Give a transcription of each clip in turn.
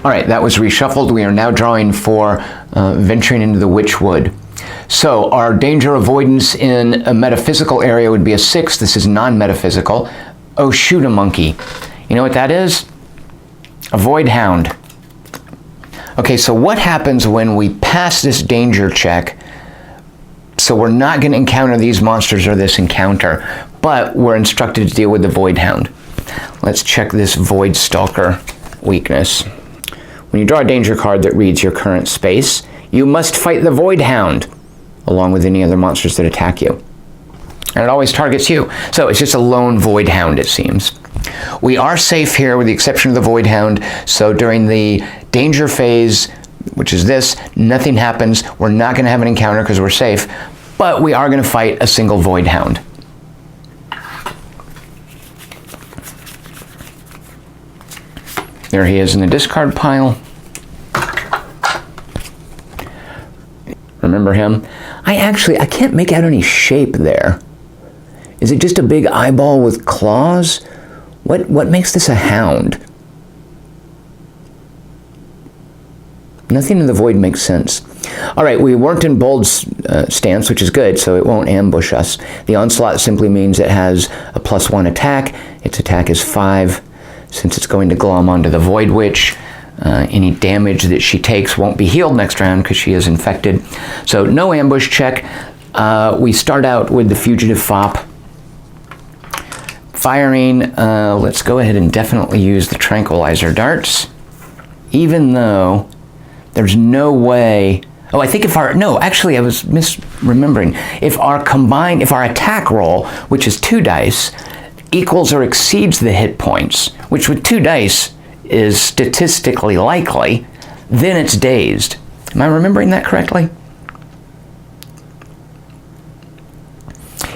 All right, that was reshuffled. We are now drawing for venturing into the Witchwood. So our danger avoidance in a metaphysical area would be a 6. This is non-metaphysical. Oh, shoot a monkey. You know what that is? A void hound. Okay, so what happens when we pass this danger check? So we're not going to encounter these monsters or this encounter, but we're instructed to deal with the void hound. Let's check this void stalker weakness. When you draw a danger card that reads your current space, you must fight the void hound along with any other monsters that attack you. And it always targets you. So it's just a lone void hound, it seems. We are safe here with the exception of the void hound. So during the danger phase, which is this, nothing happens. We're not going to have an encounter because we're safe, but we are going to fight a single void hound. There he is in the discard pile. Remember him? I can't make out any shape there. Is it just a big eyeball with claws? What makes this a hound? Nothing in the void makes sense. All right, we weren't in bold stance, which is good, so it won't ambush us. The onslaught simply means it has a +1 attack. Its attack is 5. Since it's going to glom onto the Void Witch, any damage that she takes won't be healed next round because she is infected. So no ambush check. We start out with the Fugitive Fop. Firing, let's go ahead and definitely use the Tranquilizer Darts. Even though there's no way... Oh, I think I was misremembering. If our attack roll, which is 2 dice, equals or exceeds the hit points, which with 2 dice is statistically likely, then it's dazed. Am I remembering that correctly?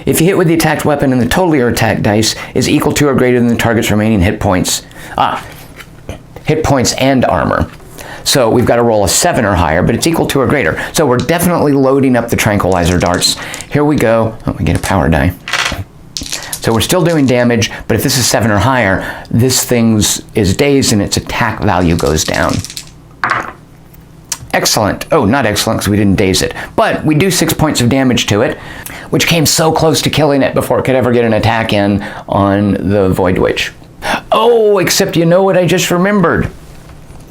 If you hit with the attacked weapon and the total of your attack dice is equal to or greater than the target's remaining hit points, hit points and armor. So we've got to roll a 7 or higher, but it's equal to or greater. So we're definitely loading up the Tranquilizer Darts. Here we go. Oh, we get a power die. So we're still doing damage, but if this is 7 or higher, this thing is dazed and its attack value goes down. Excellent. Oh, not excellent because we didn't daze it. But we do 6 points of damage to it, which came so close to killing it before it could ever get an attack in on the Void Witch. Oh, except you know what I just remembered?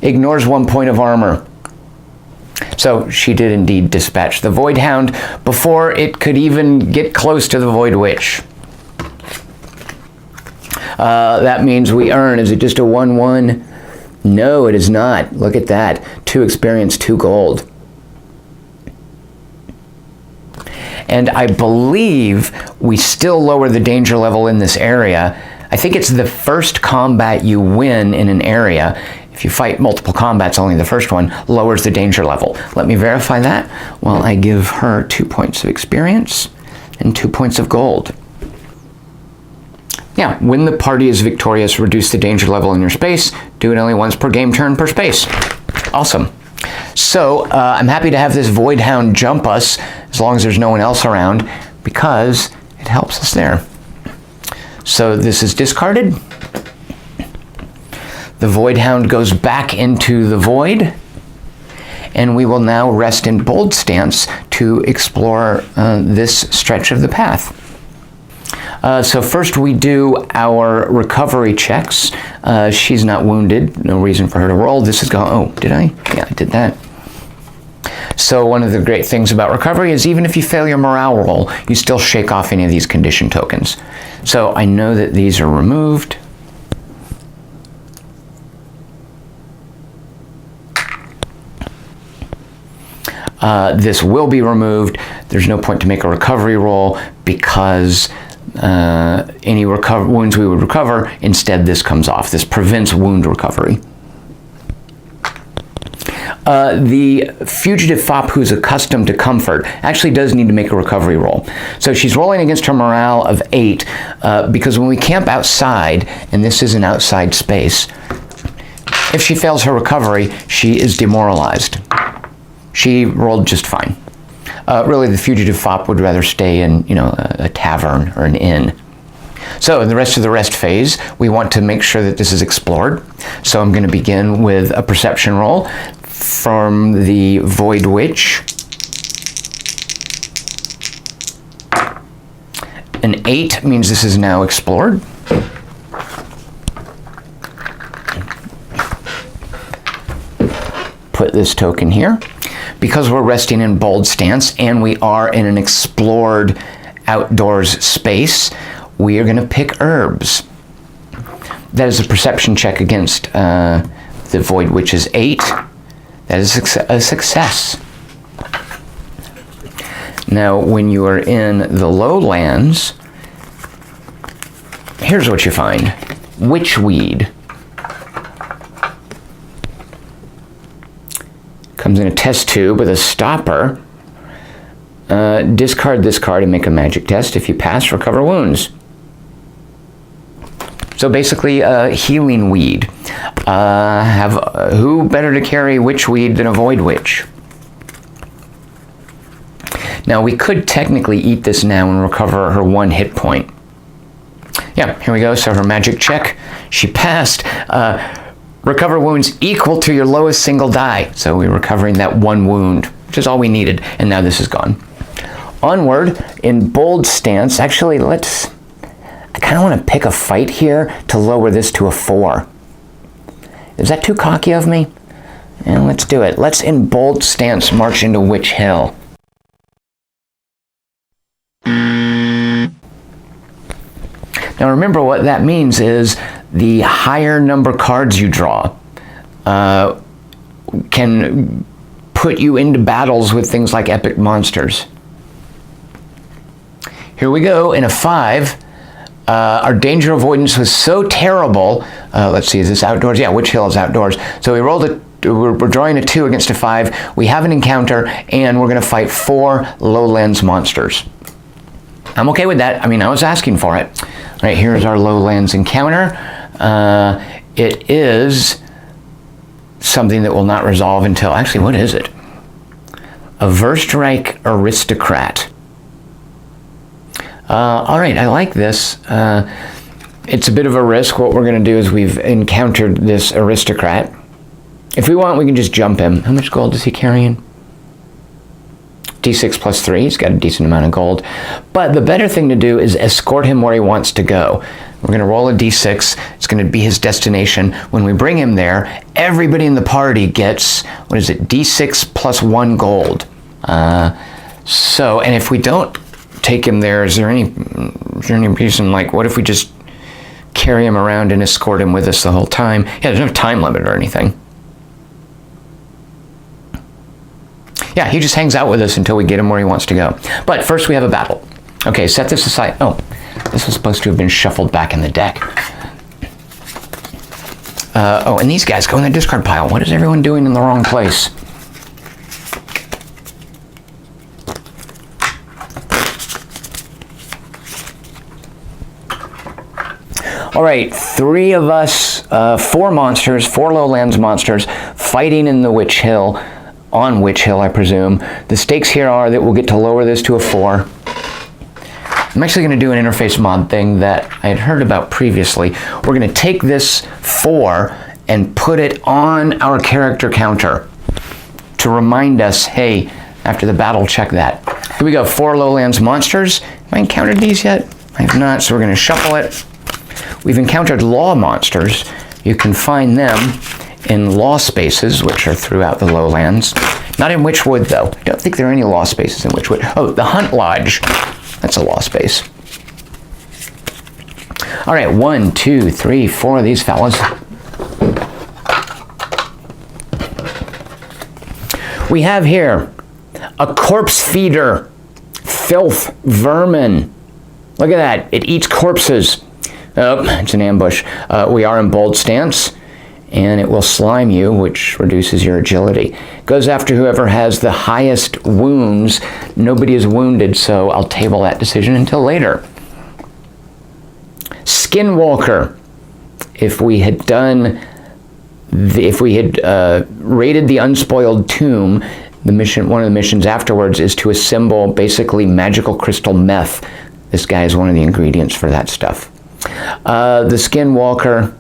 Ignores 1 point of armor. So she did indeed dispatch the Void Hound before it could even get close to the Void Witch. That means we earn, is it just a 1-1? No, it is not. Look at that. 2 experience, 2 gold. And I believe we still lower the danger level in this area. I think it's the first combat you win in an area. If you fight multiple combats, only the first one lowers the danger level. Let me verify that while I give her 2 points of experience and 2 points of gold. Yeah, when the party is victorious, reduce the danger level in your space. Do it only once per game turn per space. Awesome. So I'm happy to have this Void Hound jump us as long as there's no one else around because it helps us there. So this is discarded. The Void Hound goes back into the void, and we will now rest in bold stance to explore this stretch of the path. So first we do our recovery checks. She's not wounded, no reason for her to roll. This is going, oh, did I? Yeah, I did that. So one of the great things about recovery is even if you fail your morale roll, you still shake off any of these condition tokens. So I know that these are removed. This will be removed. There's no point to make a recovery roll because any wounds we would recover, instead this comes off. This prevents wound recovery. The Fugitive Fop, who's accustomed to comfort, actually does need to make a recovery roll. So she's rolling against her morale of 8 because when we camp outside, and this is an outside space, if she fails her recovery, she is demoralized. She rolled just fine. Really, the Fugitive Fop would rather stay in, a tavern or an inn. So in the rest of the rest phase, we want to make sure that this is explored. So I'm going to begin with a perception roll from the Void Witch. An 8 means this is now explored. Put this token here. Because we're resting in bold stance and we are in an explored outdoors space, we are going to pick herbs. That is a perception check against the Void Witch's 8. That is a success. Now, when you are in the Lowlands, here's what you find. Witchweed. Comes in a test tube with a stopper. Discard this card and make a magic test. If you pass, recover wounds. So basically, healing weed. Who better to carry witchweed than a Void Witch? Now, we could technically eat this now and recover her 1 hit point. Yeah, here we go. So her magic check, she passed. Recover wounds equal to your lowest single die. So we're recovering that 1 wound, which is all we needed. And now this is gone. Onward, in bold stance. Actually, I kind of want to pick a fight here to lower this to a 4. Is that too cocky of me? Yeah, let's do it. Let's, in bold stance, march into Witch Hill. Now remember, what that means is the higher number cards you draw can put you into battles with things like epic monsters. Here we go, in a 5. Our danger avoidance was so terrible. Let's see, is this outdoors? Yeah, Witch Hill is outdoors. So we rolled we're drawing a 2 against a 5. We have an encounter, and we're going to fight 4 Lowlands monsters. I'm okay with that. I mean, I was asking for it. Right, here's our Lowlands encounter. It is something that will not resolve until, actually, what is it? A Verstreich Aristocrat. All right, I like this. It's a bit of a risk. What we're going to do is we've encountered this aristocrat. If we want, we can just jump him. How much gold is he carrying? D6 plus 3, he's got a decent amount of gold. But the better thing to do is escort him where he wants to go. We're going to roll a D6, it's going to be his destination. When we bring him there, everybody in the party gets, what is it, D6 plus 1 gold. And if we don't take him there, is there any reason, like, what if we just carry him around and escort him with us the whole time? Yeah, there's no time limit or anything. Yeah, he just hangs out with us until we get him where he wants to go. But first we have a battle. Okay, set this aside. Oh, this was supposed to have been shuffled back in the deck. And these guys go in the discard pile. What is everyone doing in the wrong place? All right, 3 of us, 4 monsters, 4 Lowlands monsters, fighting in the Witch Hill. On Witch Hill, I presume. The stakes here are that we'll get to lower this to a 4. I'm actually going to do an interface mod thing that I had heard about previously. We're going to take this 4 and put it on our character counter to remind us, hey, after the battle, check that. Here we go, 4 Lowlands monsters. Have I encountered these yet? I have not, so we're going to shuffle it. We've encountered law monsters. You can find them in law spaces, which are throughout the Lowlands. Not in Witchwood, though. I don't think there are any law spaces in Witchwood. Oh, the Hunt Lodge. That's a law space. All right, 1, 2, 3, 4 of these fellas. We have here a corpse feeder. Filth, vermin. Look at that. It eats corpses. Oh, it's an ambush. We are in bold stance, and it will slime you, which reduces your agility. Goes after whoever has the highest wounds. Nobody is wounded, so I'll table that decision until later. Skinwalker. If we had raided the unspoiled tomb, one of the missions afterwards is to assemble basically magical crystal meth. This guy is one of the ingredients for that stuff. The Skinwalker,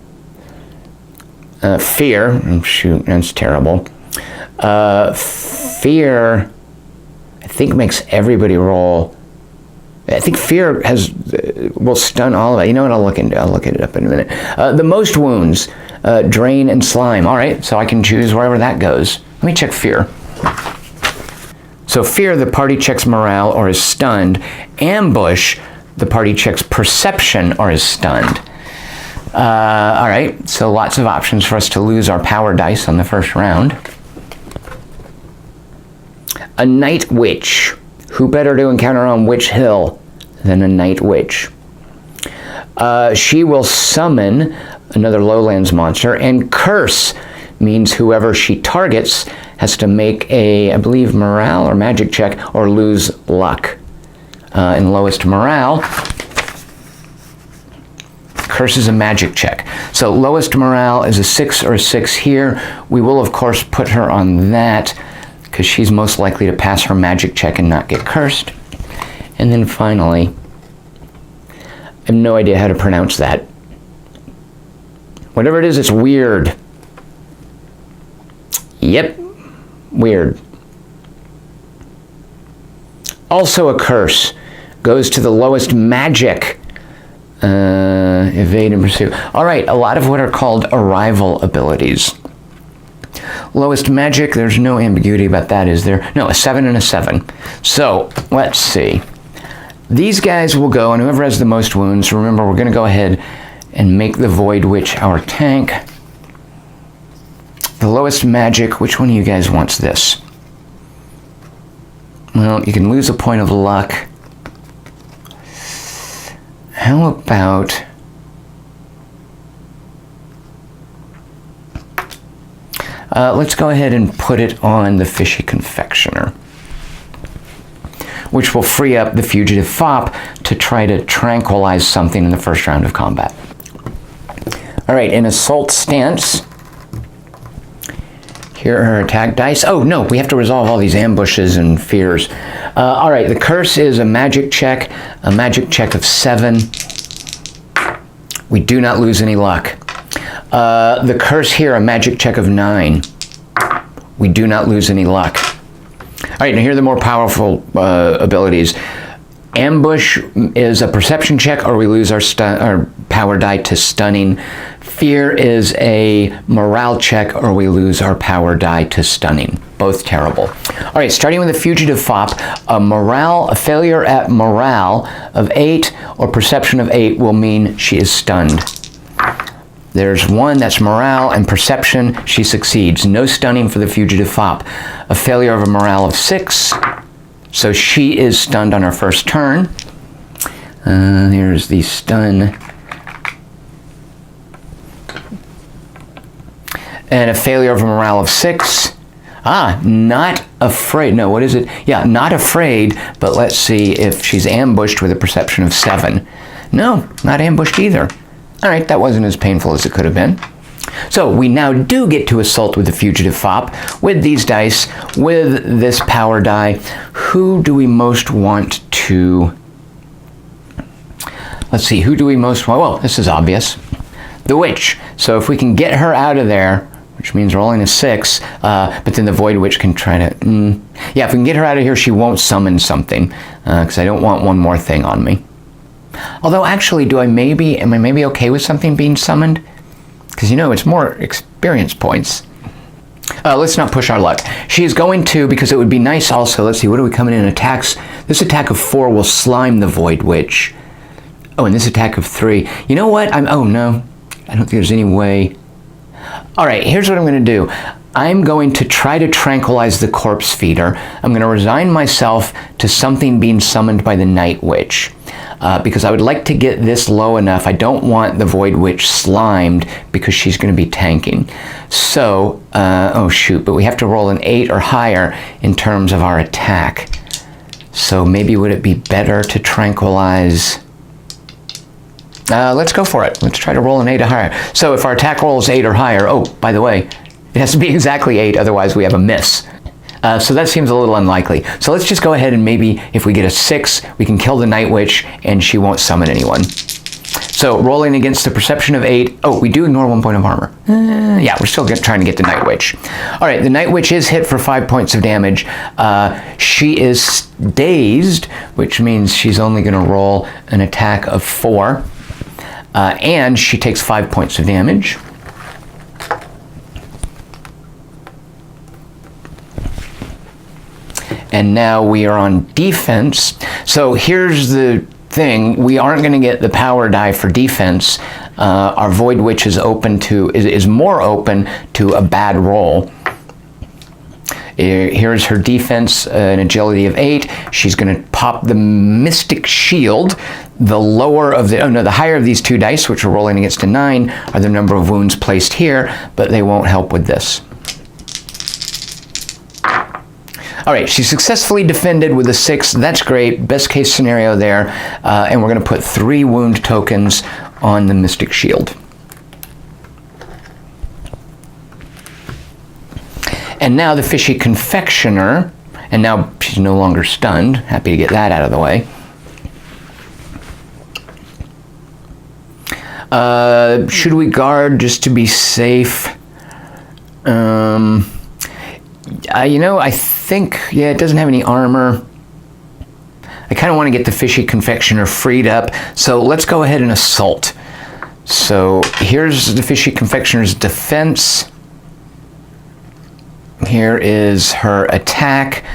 Fear, oh, shoot, that's terrible. Fear, I think, makes everybody roll. I think Fear will stun all of it. You know what? I'll look it up in a minute. The most wounds, Drain and Slime. All right, so I can choose wherever that goes. Let me check Fear. So Fear, the party checks morale or is stunned. Ambush, the party checks perception or is stunned. All right, so lots of options for us to lose our power dice on the first round. A Night Witch. Who better to encounter on Witch Hill than a Night Witch? She will summon another Lowlands monster, and Curse means whoever she targets has to make a, I believe, morale or magic check or lose luck. And lowest morale, Curse is a magic check. So lowest morale is a 6 or a 6 here. We will, of course, put her on that, because she's most likely to pass her magic check and not get cursed. And then finally, I have no idea how to pronounce that. Whatever it is, it's weird. Yep, weird. Also a curse. Goes to the lowest magic. Evade and pursue. All right, a lot of what are called arrival abilities. Lowest magic, there's no ambiguity about that, is there? No, a 7 and a 7. So, let's see. These guys will go, and whoever has the most wounds, remember, we're going to go ahead and make the Void Witch our tank. The lowest magic, which one of you guys wants this? Well, you can lose a point of luck. How about... let's go ahead and put it on the Fishy Confectioner, which will free up the Fugitive Fop to try to tranquilize something in the first round of combat. All right, in Assault Stance, here are her attack dice. Oh, no, we have to resolve all these ambushes and fears. All right, the Curse is a magic check of 7. We do not lose any luck. The Curse here, a magic check of 9. We do not lose any luck. All right, now here are the more powerful abilities. Ambush is a perception check, or we lose our power die to stunning. Fear is a morale check, or we lose our power die to stunning. Both terrible. All right, starting with the Fugitive Fop, a failure at morale of 8 or perception of 8 will mean she is stunned. There's 1, that's morale, and perception, she succeeds. No stunning for the Fugitive Fop. A failure of a morale of 6, so she is stunned on her first turn. Here's the stun. And a failure of a morale of 6. Not afraid. No, what is it? Yeah, not afraid, but let's see if she's ambushed with a perception of 7. No, not ambushed either. All right, that wasn't as painful as it could have been. So we now do get to assault with the Fugitive Fop with these dice, with this power die. Who do we most want to... Let's see, who do we most want? Well, this is obvious. The Witch. So if we can get her out of there, which means rolling a 6, but then the Void Witch can try to... Yeah, if we can get her out of here, she won't summon something, because I don't want one more thing on me. Although, actually, am I maybe okay with something being summoned? Because, you know, it's more experience points. Let's not push our luck. She is going to, because it would be nice also, let's see, what are we coming in? Attacks. This attack of 4 will slime the Void Witch. Oh, and this attack of 3. You know what? Oh, no. I don't think there's any way. All right, here's what I'm going to do. I'm going to try to tranquilize the Corpse Feeder. I'm going to resign myself to something being summoned by the Night Witch. Because I would like to get this low enough. I don't want the Void Witch slimed because she's going to be tanking. So, oh shoot, but we have to roll an 8 or higher in terms of our attack. So maybe would it be better to tranquilize... let's go for it. Let's try to roll an 8 or higher. So if our attack roll is 8 or higher, oh, by the way, it has to be exactly 8, otherwise we have a miss. So that seems a little unlikely. So let's just go ahead and maybe if we get a 6, we can kill the Night Witch and she won't summon anyone. So So rolling against the perception of 8. Oh, we do ignore 1 point of armor. Yeah, we're still trying to get the Night Witch. All right, the Night Witch is hit for 5 points of damage. She is dazed, which means she's only going to roll an attack of 4. And she takes 5 points of damage. And now we are on defense. So here's the thing: we aren't going to get the power die for defense. Our Void Witch is more open to a bad roll. Here's her defense, an agility of 8. She's going to pop the Mystic Shield. The higher of these 2 dice, which are rolling against a 9, are the number of wounds placed here, but they won't help with this. All right, she successfully defended with a 6. That's great. Best case scenario there. And we're going to put 3 wound tokens on the Mystic Shield. And now the Fishy Confectioner. And now she's no longer stunned. Happy to get that out of the way. Should we guard just to be safe? I think, yeah, it doesn't have any armor. I kind of want to get the Fishy Confectioner freed up, so let's go ahead and assault. So here's the Fishy Confectioner's defense. Here is her attack.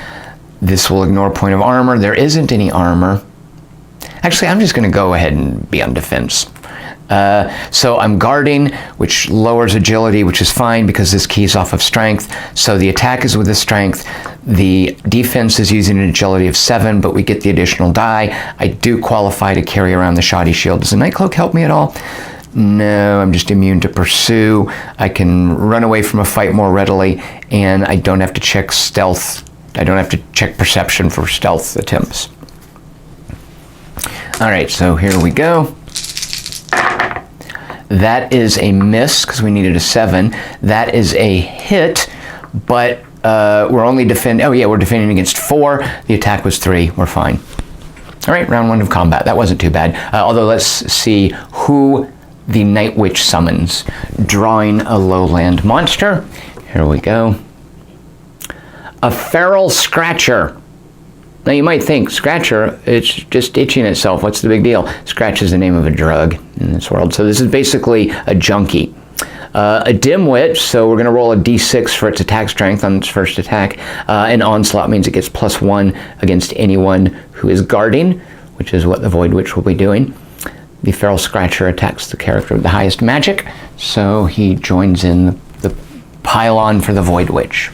This will ignore point of armor. There isn't any armor. Actually, I'm just going to go ahead and be on defense. So I'm guarding, which lowers agility, which is fine because this keys off of strength. So the attack is with a strength. The defense is using an agility of 7, but we get the additional die. I do qualify to carry around the Shoddy Shield. Does the Night Cloak help me at all? No, I'm just immune to pursue. I can run away from a fight more readily, and I don't have to check stealth. I don't have to check perception for stealth attempts. All right, so here we go. That is a miss because we needed a 7. That is a hit, but we're only defending. Oh yeah, we're defending against 4. The attack was 3. We're fine. All right, round 1 of combat. That wasn't too bad. Although let's see who the Night Witch summons. Drawing a lowland monster. Here we go. A feral Scratcher. Now you might think, Scratcher, it's just itching itself. What's the big deal? Scratch is the name of a drug in this world. So this is basically a junkie. A Dimwit, so we're going to roll a d6 for its attack strength on its first attack. An Onslaught means it gets +1 against anyone who is guarding, which is what the Void Witch will be doing. The Feral Scratcher attacks the character with the highest magic, so he joins in the pile-on for the Void Witch.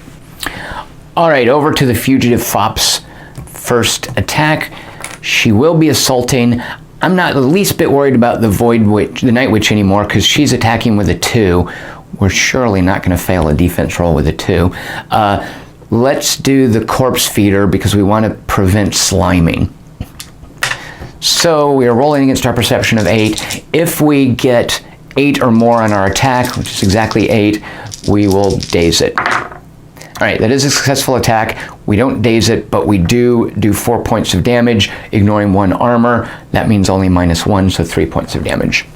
All right, over to the Fugitive Fop's first attack. She will be assaulting. I'm not the least bit worried about the Night Witch anymore because she's attacking with a 2. We're surely not going to fail a defense roll with a 2. Let's do the Corpse Feeder because we want to prevent sliming. So we are rolling against our perception of 8. If we get 8 or more on our attack, which is exactly 8, we will daze it. All right, that is a successful attack. We don't daze it, but we do 4 points of damage, ignoring 1 armor. That means only -1, so 3 points of damage.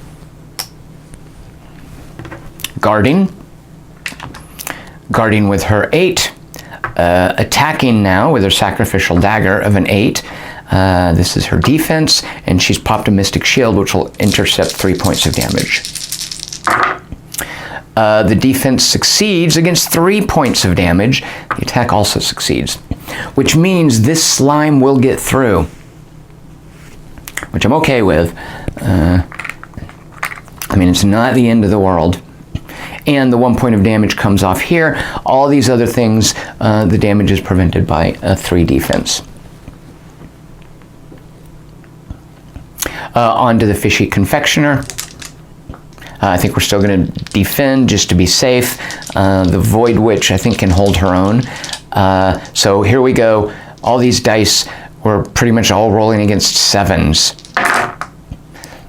Guarding. Guarding with her 8. Attacking now with her Sacrificial Dagger of an 8. This is her defense, and she's popped a Mystic Shield, which will intercept 3 points of damage. The defense succeeds against 3 points of damage. The attack also succeeds, which means this slime will get through, which I'm okay with. I mean, it's not the end of the world. And the 1 point of damage comes off here. All these other things, the damage is prevented by a 3 defense. On to the Fishy Confectioner. I think we're still going to defend just to be safe. The Void Witch, I think, can hold her own. So here we go. All these dice were pretty much all rolling against 7s.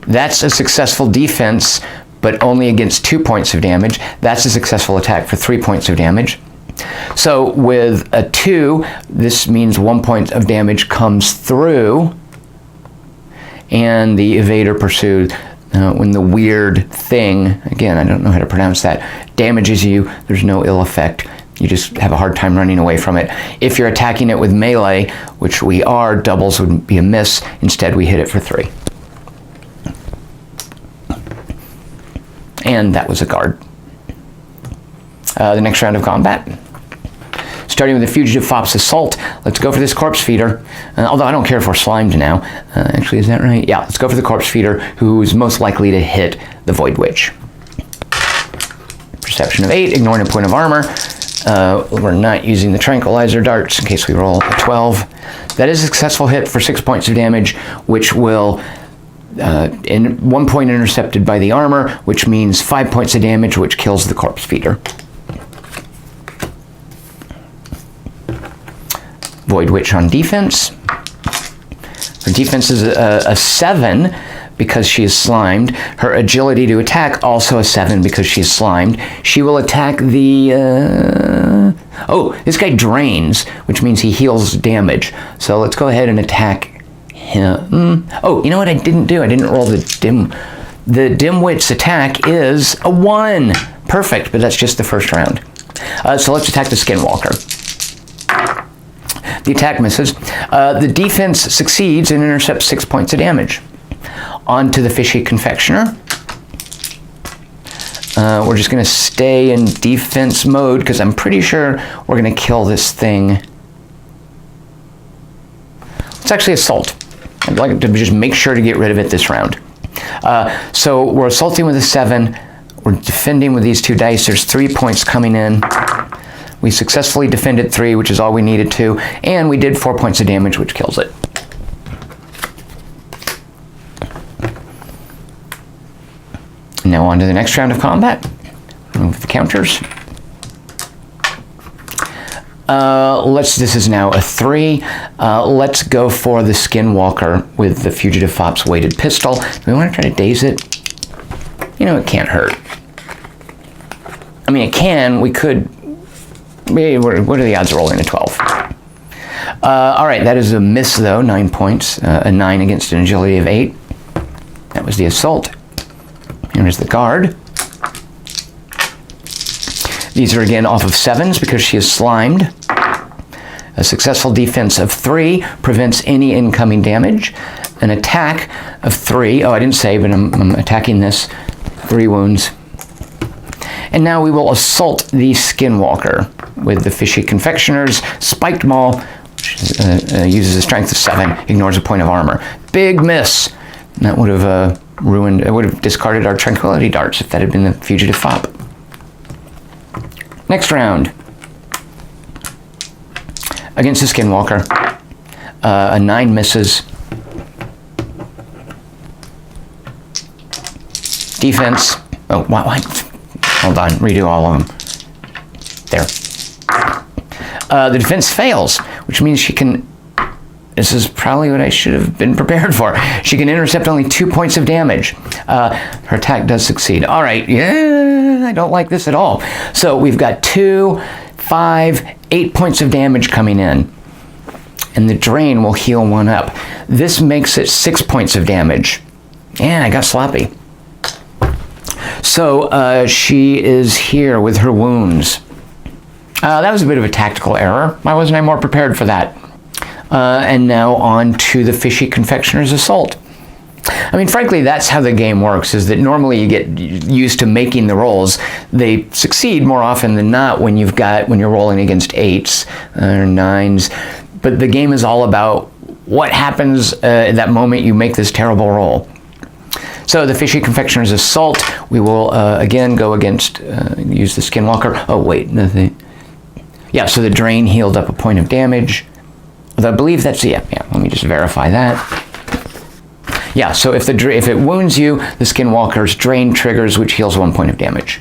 That's a successful defense, but only against 2 points of damage. That's a successful attack for 3 points of damage. So with a 2, this means 1 point of damage comes through, and the Evader Pursued when the weird thing, again, I don't know how to pronounce that, damages you, there's no ill effect. You just have a hard time running away from it. If you're attacking it with melee, which we are, doubles would be a miss. Instead, we hit it for 3. And that was a guard. The next round of combat. Starting with the Fugitive Fop's Assault, let's go for this Corpse Feeder. Although I don't care if we're slimed now. Actually, is that right? Yeah, let's go for the Corpse Feeder, who's most likely to hit the Void Witch. Perception of 8, ignoring a point of armor. We're not using the Tranquilizer darts in case we roll a 12. That is a successful hit for 6 points of damage, which will, in 1 point intercepted by the armor, which means 5 points of damage, which kills the Corpse Feeder. Void Witch on defense. Her defense is a 7 because she is slimed. Her agility to attack also a 7 because she is slimed. She will attack the... this guy drains, which means he heals damage. So let's go ahead and attack him. Oh, you know what I didn't do? I didn't roll the dim... The Dimwit's attack is a 1. Perfect, but that's just the first round. So let's attack the Skinwalker. The attack misses. The defense succeeds and intercepts 6 points of damage. On to the Fishy Confectioner. We're just going to stay in defense mode because I'm pretty sure we're going to kill this thing. It's actually assault. I'd like to just make sure to get rid of it this round. So we're assaulting with a 7. We're defending with these 2 dice. There's 3 points coming in. We successfully defended 3, which is all we needed to, and we did 4 points of damage, which kills it. Now on to the next round of combat. Remove the counters. This is now a 3. Let's go for the Skinwalker with the Fugitive Fop's weighted pistol. Do we want to try to daze it? You know, it can't hurt. I mean, it can. We could... What are the odds of rolling a 12? All right, that is a miss, though. 9 points. A 9 against an agility of 8. That was the assault. Here's the guard. These are again off of 7s because she is slimed. A successful defense of 3 prevents any incoming damage. An attack of 3. Oh, I didn't say, but I'm attacking this. 3 wounds. And now we will assault the Skinwalker with the Fishy Confectioner's Spiked Maul, which uses a strength of 7, ignores a point of armor. Big miss. And that would have ruined, it would have discarded our Tranquility Darts if that had been the Fugitive Fop. Next round. Against the Skinwalker. A 9 misses. Defense. Oh, what? Hold on, redo all of them. There. The defense fails, which means she can... This is probably what I should have been prepared for. She can intercept only 2 points of damage. Her attack does succeed. All right, yeah, I don't like this at all. So we've got 2, 5, 8 points of damage coming in. And the drain will heal 1 up. This makes it 6 points of damage. And I got sloppy. So she is here with her wounds. That was a bit of a tactical error. Why wasn't I more prepared for that? And now on to the Fishy Confectioner's Assault. I mean, frankly, that's how the game works, is that normally you get used to making the rolls. They succeed more often than not when you're rolling against 8s or 9s. But the game is all about what happens at that moment you make this terrible roll. So the Fishy Confectioner's Assault, we will again go against, use the Skinwalker. Oh wait, nothing. Yeah, so the drain healed up a point of damage. I believe that's, yeah, let me just verify that. Yeah, so if it wounds you, the Skinwalker's drain triggers, which heals 1 point of damage.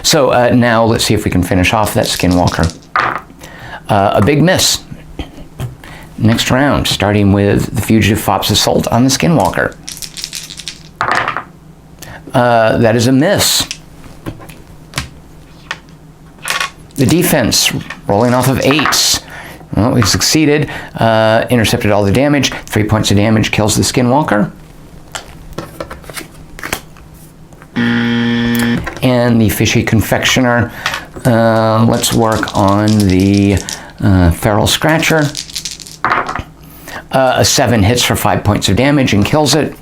So now let's see if we can finish off that Skinwalker. A big miss. Next round, starting with the Fugitive Fop's Assault on the Skinwalker. That is a miss. The defense, rolling off of 8s. Well, we succeeded. Intercepted all the damage. 3 points of damage kills the Skinwalker. and the fishy confectioner. Let's work on the feral scratcher. A 7 hits for 5 points of damage and kills it.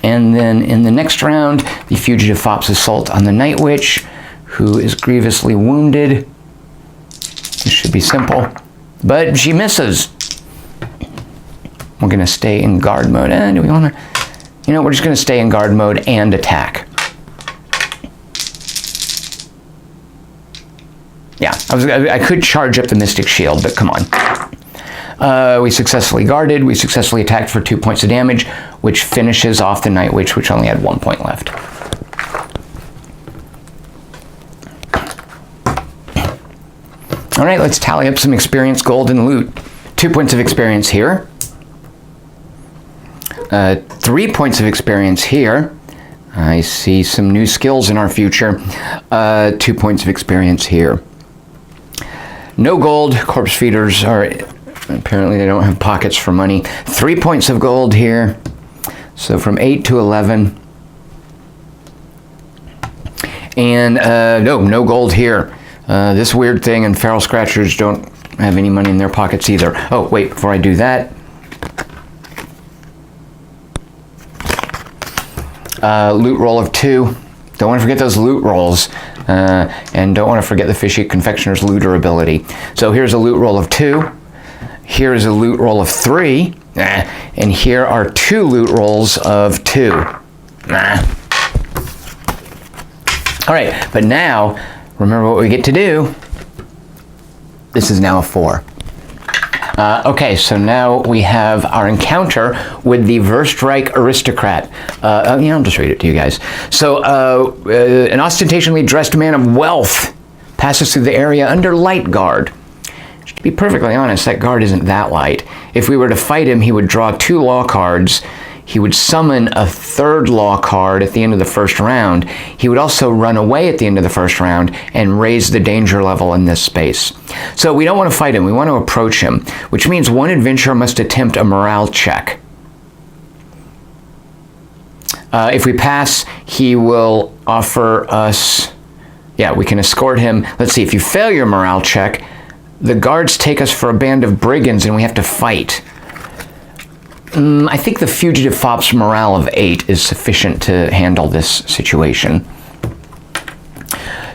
And then in the next round, the fugitive fop's assault on the Night Witch, who is grievously wounded. This should be simple, but she misses. We're going to stay in guard mode. Do we want to? You know, we're just going to stay in guard mode and attack. Yeah, I could charge up the Mystic Shield, but come on. We successfully guarded. We successfully attacked for 2 points of damage, which finishes off the Night Witch, which only had 1 point left. All right, let's tally up some experience, gold, and loot. 2 points of experience here. 3 points of experience here. I see some new skills in our future. 2 points of experience here. No gold. Corpse feeders are... Apparently they don't have pockets for money. 3 points of gold here. So from 8 to 11. And no gold here. This weird thing, and feral scratchers don't have any money in their pockets either. Oh, wait, before I do that. Loot roll of 2. Don't want to forget those loot rolls. And don't want to forget the fishy confectioner's looter ability. So here's a loot roll of 2. Here's a loot roll of 3. And here are 2 loot rolls of 2. All right, but now, remember what we get to do. This is now a 4. Okay, so now we have our encounter with the Verstreich aristocrat. I'll just read it to you guys. So, an ostentatiously dressed man of wealth passes through the area under light guard. To be perfectly honest, that guard isn't that light. If we were to fight him, he would draw 2 law cards. He would summon a 3rd law card at the end of the first round. He would also run away at the end of the first round and raise the danger level in this space. So we don't want to fight him, we want to approach him, which means one adventurer must attempt a morale check. If we pass, he will offer us... Yeah, we can escort him. Let's see, if you fail your morale check, the guards take us for a band of brigands and we have to fight. I think the fugitive fop's morale of 8 is sufficient to handle this situation.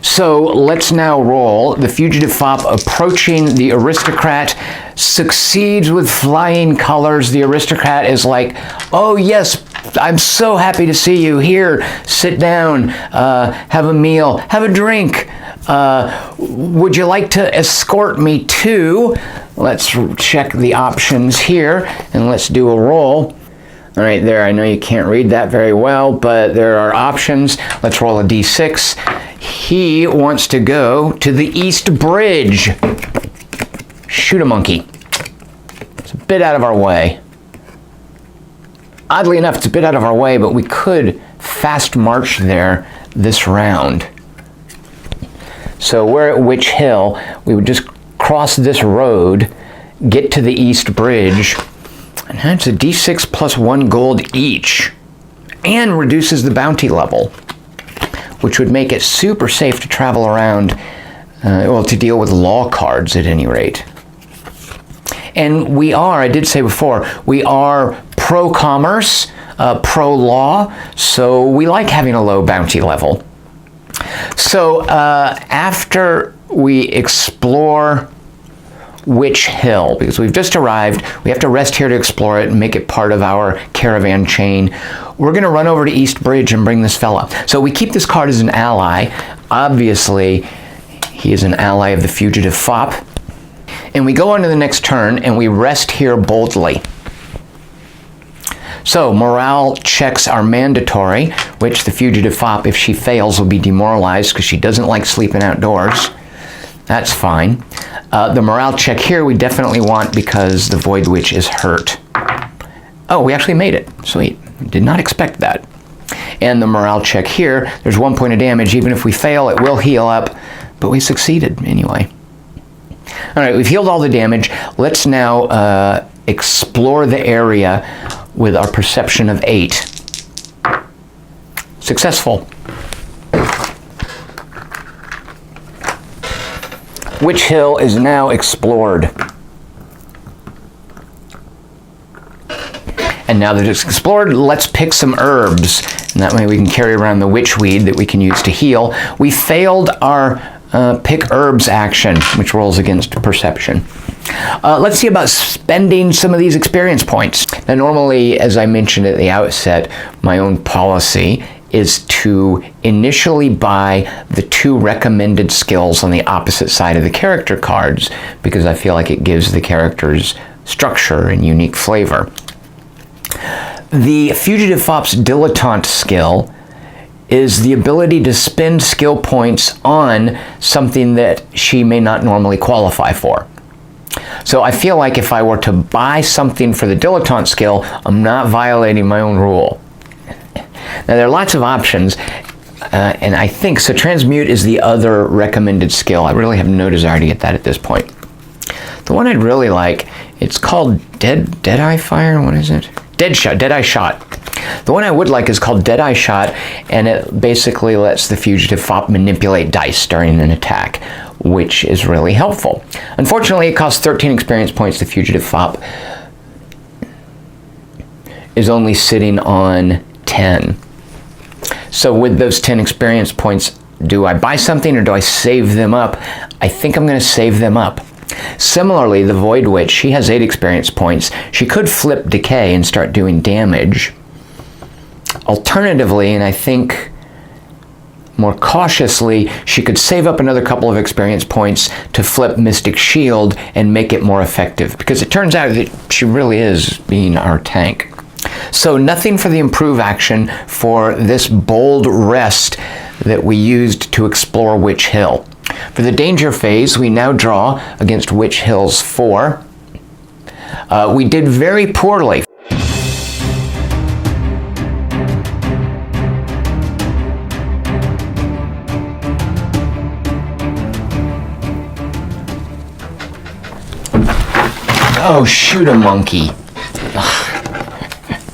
So let's now roll. The fugitive fop approaching the aristocrat succeeds with flying colors. The aristocrat is like, oh yes, I'm so happy to see you. Here, sit down, have a meal, have a drink. Would you like to escort me to? Let's check the options here, and let's do a roll. All right, there, I know you can't read that very well, but there are options. Let's roll a d6. He wants to go to the East Bridge. Shoot a monkey. It's a bit out of our way. Oddly enough, it's a bit out of our way, but we could fast march there this round. So we're at Witch Hill. We would just cross this road, get to the East Bridge, and that's a d6 plus 1 gold each, and reduces the bounty level, which would make it super safe to travel around, well, to deal with law cards at any rate. And we are, I did say before, we are pro-commerce, pro-law, so we like having a low bounty level. So after we explore Witch Hill, because we've just arrived, we have to rest here to explore it and make it part of our caravan chain, we're going to run over to East Bridge and bring this fella. So we keep this card as an ally. Obviously, he is an ally of the fugitive fop. And we go on to the next turn and we rest here boldly. So morale checks are mandatory, which the fugitive fop, if she fails, will be demoralized because she doesn't like sleeping outdoors. That's fine. The morale check here we definitely want because the Void Witch is hurt. Oh, we actually made it. Sweet. Did not expect that. And the morale check here, there's 1 point of damage. Even if we fail, it will heal up, but we succeeded anyway. All right, we've healed all the damage. Let's now explore the area with our perception of 8. Successful. Witch Hill is now explored. And now that it's explored, let's pick some herbs. And that way we can carry around the witchweed that we can use to heal. We failed our pick herbs action, which rolls against perception. Let's see about spending some of these experience points. Now normally, as I mentioned at the outset, my own policy is to initially buy the 2 recommended skills on the opposite side of the character cards, because I feel like it gives the characters structure and unique flavor. The Fugitive Fop's Dilettante skill is the ability to spend skill points on something that she may not normally qualify for. So I feel like if I were to buy something for the Dilettante skill, I'm not violating my own rule. Now there are lots of options, and I think, so Transmute is the other recommended skill. I really have no desire to get that at this point. The one I'd really like, it's called Deadeye Fire, what is it? Deadeye Shot. The one I would like is called Deadeye Shot, and it basically lets the Fugitive Fop manipulate dice during an attack, which is really helpful. Unfortunately, it costs 13 experience points. The Fugitive Fop is only sitting on 10. So with those 10 experience points, do I buy something or do I save them up? I think I'm going to save them up. Similarly, the Void Witch, she has 8 experience points. She could flip Decay and start doing damage. Alternatively, and I think more cautiously, she could save up another couple of experience points to flip Mystic Shield and make it more effective, because it turns out that she really is being our tank. So nothing for the improve action for this bold rest that we used to explore Witch Hill. For the danger phase, we now draw against Witch Hill's 4. We did very poorly. Oh, shoot a monkey.